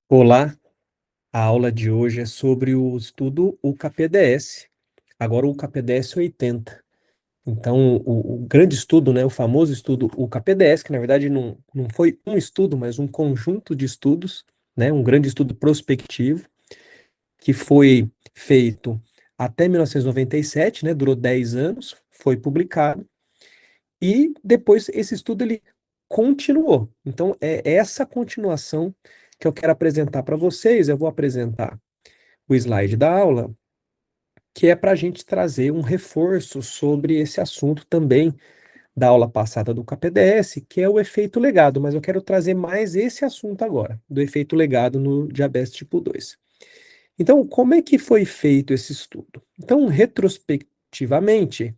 Olá, a aula de hoje é sobre o estudo UCAPDS, agora o UCAPDS 80. Então, o grande estudo, né, o famoso estudo UCAPDS, que na verdade não foi um estudo, mas um conjunto de estudos, né, um grande estudo prospectivo, que foi feito até 1997, né, durou 10 anos, foi publicado, e depois esse estudo ele continuou. Então, é essa continuação que eu quero apresentar para vocês. Eu vou apresentar o slide da aula, que é para a gente trazer um reforço sobre esse assunto também da aula passada do KPDS, que é o efeito legado, mas eu quero trazer mais esse assunto agora, do efeito legado no diabetes tipo 2. Então, como é que foi feito esse estudo? Então, retrospectivamente,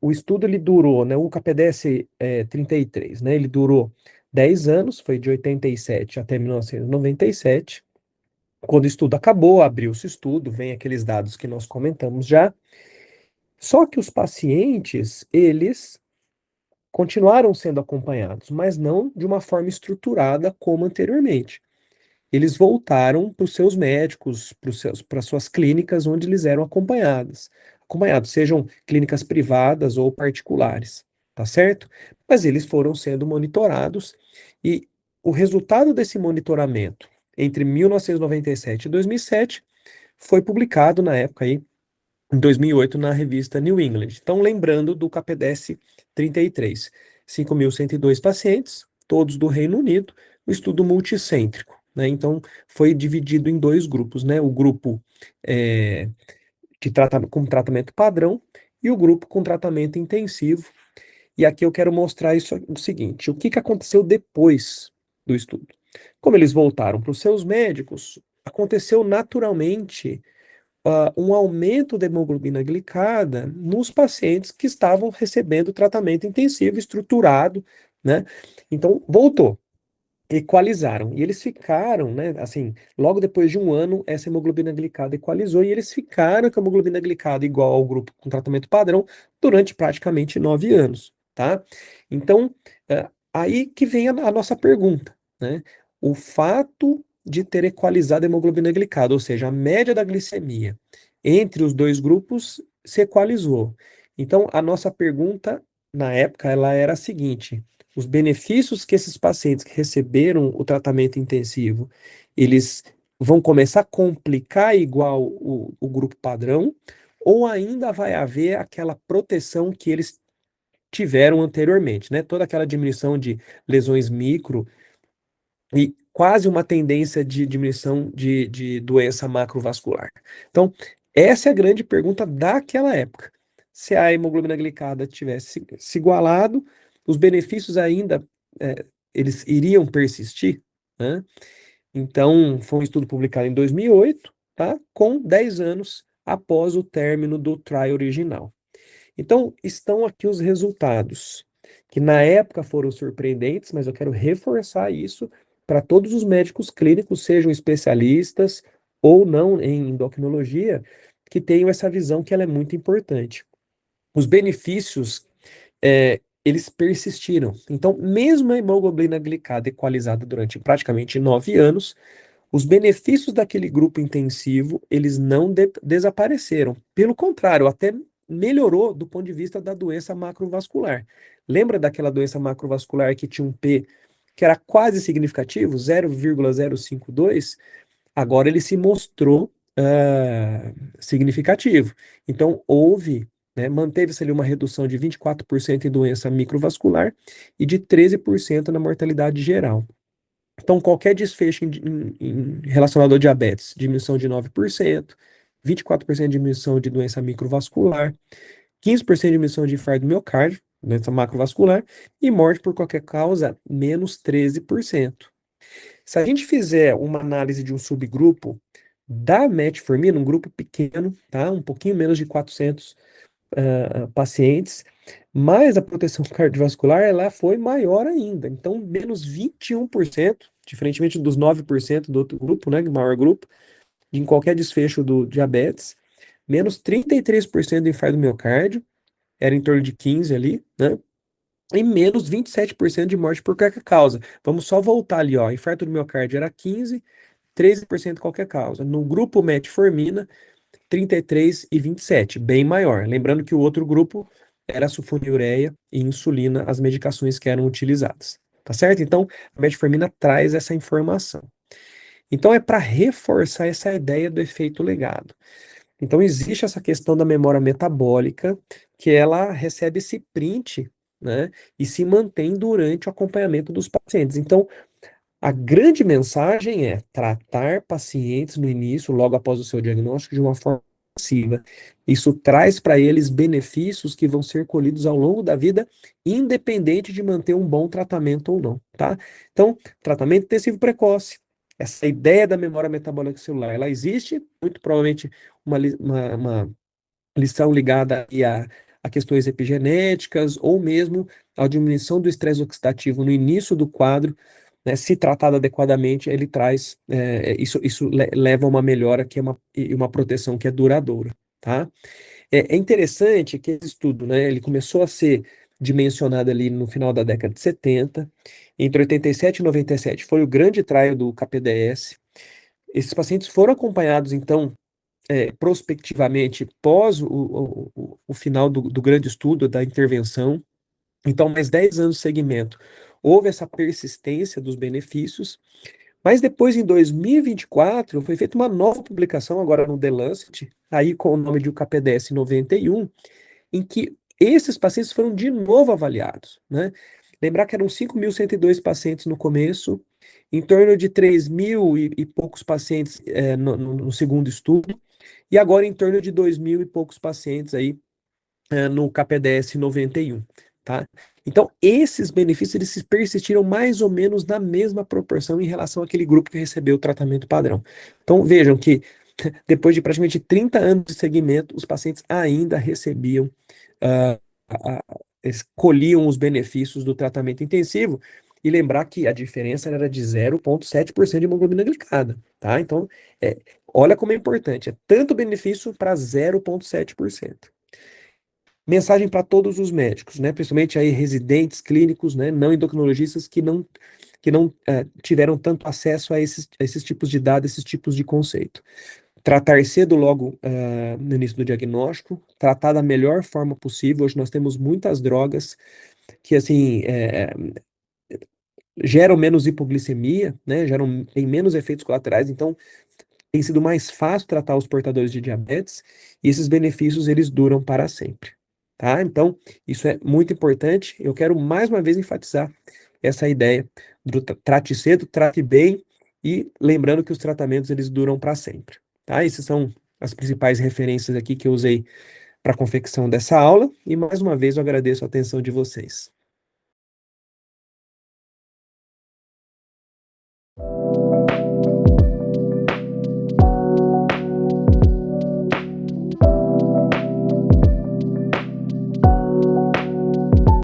o estudo ele durou, né, o KPDS 33, né, ele durou 10 anos, foi de 87 até 1997. Quando o estudo acabou, abriu-se o estudo, vem aqueles dados que nós comentamos já. Só que os pacientes, eles continuaram sendo acompanhados, mas não de uma forma estruturada como anteriormente. Eles voltaram para os seus médicos, para suas clínicas onde eles eram acompanhados, sejam clínicas privadas ou particulares, tá certo? Mas eles foram sendo monitorados e o resultado desse monitoramento entre 1997 e 2007 foi publicado na época aí, em 2008, na revista New England. Então, lembrando do KPDS 33, 5.102 pacientes, todos do Reino Unido, um estudo multicêntrico, né? Então, foi dividido em dois grupos, né? O grupo é, com tratamento padrão e o grupo com tratamento intensivo. E aqui eu quero mostrar o seguinte: o que que aconteceu depois do estudo? Como eles voltaram para os seus médicos, aconteceu naturalmente um aumento da hemoglobina glicada nos pacientes que estavam recebendo tratamento intensivo estruturado, né? Então, voltou, equalizaram. E eles ficaram, né? Assim, logo depois de um ano, essa hemoglobina glicada equalizou e eles ficaram com a hemoglobina glicada igual ao grupo com tratamento padrão durante praticamente 9 anos, tá? Então, aí que vem a nossa pergunta, né? O fato de ter equalizado a hemoglobina glicada, ou seja, a média da glicemia entre os dois grupos se equalizou. Então, a nossa pergunta na época ela era a seguinte: os benefícios que esses pacientes que receberam o tratamento intensivo, eles vão começar a complicar igual o grupo padrão, ou ainda vai haver aquela proteção que eles tiveram anteriormente, né? Toda aquela diminuição de lesões micro e quase uma tendência de diminuição de doença macrovascular. Então, essa é a grande pergunta daquela época. Se a hemoglobina glicada tivesse se igualado, os benefícios ainda eles iriam persistir, né? Então, foi um estudo publicado em 2008, tá? Com 10 anos após o término do trial original. Então, estão aqui os resultados, que na época foram surpreendentes, mas eu quero reforçar isso para todos os médicos clínicos, sejam especialistas ou não em endocrinologia, que tenham essa visão que ela é muito importante. Os benefícios, eles persistiram. Então, mesmo a hemoglobina glicada equalizada durante praticamente 9 anos, os benefícios daquele grupo intensivo, eles não desapareceram. Pelo contrário, até melhorou do ponto de vista da doença macrovascular. Lembra daquela doença macrovascular que tinha um P que era quase significativo, 0,052? Agora ele se mostrou significativo. Então, houve, né, manteve-se ali uma redução de 24% em doença microvascular e de 13% na mortalidade geral. Então, qualquer desfecho relacionado ao diabetes, diminuição de 9%, 24% de diminuição de doença microvascular, 15% de diminuição de infarto do miocárdio, doença macrovascular, e morte por qualquer causa, menos 13%. Se a gente fizer uma análise de um subgrupo da metformina, um grupo pequeno, tá? Um pouquinho menos de 400 pacientes, mas a proteção cardiovascular ela foi maior ainda. Então, menos 21%, diferentemente dos 9% do outro grupo, né, do maior grupo, em qualquer desfecho do diabetes, menos 33% do infarto do miocárdio, era em torno de 15 ali, né? e menos 27% de morte por qualquer causa. Vamos só voltar ali, ó. Infarto do miocárdio era 15, 13% qualquer causa. No grupo metformina, 33 e 27, bem maior. Lembrando que o outro grupo era sulfonilureia e insulina, as medicações que eram utilizadas. Tá certo? Então, a metformina traz essa informação. Então, é para reforçar essa ideia do efeito legado. Então, existe essa questão da memória metabólica, que ela recebe esse print, né, e se mantém durante o acompanhamento dos pacientes. Então, a grande mensagem é tratar pacientes no início, logo após o seu diagnóstico, de uma forma passiva. Isso traz para eles benefícios que vão ser colhidos ao longo da vida, independente de manter um bom tratamento ou não, tá? Então, tratamento intensivo precoce. Essa ideia da memória metabólica celular, ela existe, muito provavelmente uma lição ligada aí a questões epigenéticas ou mesmo a diminuição do estresse oxidativo no início do quadro, né, se tratado adequadamente, ele traz, isso leva a uma melhora que é uma proteção que é duradoura, tá? É interessante que esse estudo, né, ele começou a ser dimensionado ali no final da década de 70, entre 87 e 97 foi o grande trial do KPDS. Esses pacientes foram acompanhados, então, prospectivamente pós o final do grande estudo, da intervenção. Então, mais 10 anos de segmento, houve essa persistência dos benefícios, mas depois, em 2024, foi feita uma nova publicação, agora no The Lancet, aí com o nome de UKPDS 91, em que esses pacientes foram de novo avaliados, né? Lembrar que eram 5.102 pacientes no começo, em torno de 3.000 e poucos pacientes no segundo estudo, e agora em torno de 2.000 e poucos pacientes aí no KPDS 91, tá? Então, esses benefícios, eles se persistiram mais ou menos na mesma proporção em relação àquele grupo que recebeu o tratamento padrão. Então, vejam que depois de praticamente 30 anos de segmento, os pacientes ainda recebiam, uh, colhiam os benefícios do tratamento intensivo, e lembrar que a diferença era de 0,7% de hemoglobina glicada, tá? Então, olha como é importante, é tanto benefício para 0,7%. Mensagem para todos os médicos, né? Principalmente aí residentes clínicos, né? Não endocrinologistas que não tiveram tanto acesso a esses tipos de dados, esses tipos de conceito. Tratar cedo logo no início do diagnóstico, tratar da melhor forma possível. Hoje nós temos muitas drogas que, assim, geram menos hipoglicemia, né? Tem menos efeitos colaterais, então tem sido mais fácil tratar os portadores de diabetes e esses benefícios eles duram para sempre, tá? Então, isso é muito importante. Eu quero mais uma vez enfatizar essa ideia do trate cedo, trate bem e lembrando que os tratamentos eles duram para sempre, tá? Essas são as principais referências aqui que eu usei para a confecção dessa aula e mais uma vez eu agradeço a atenção de vocês.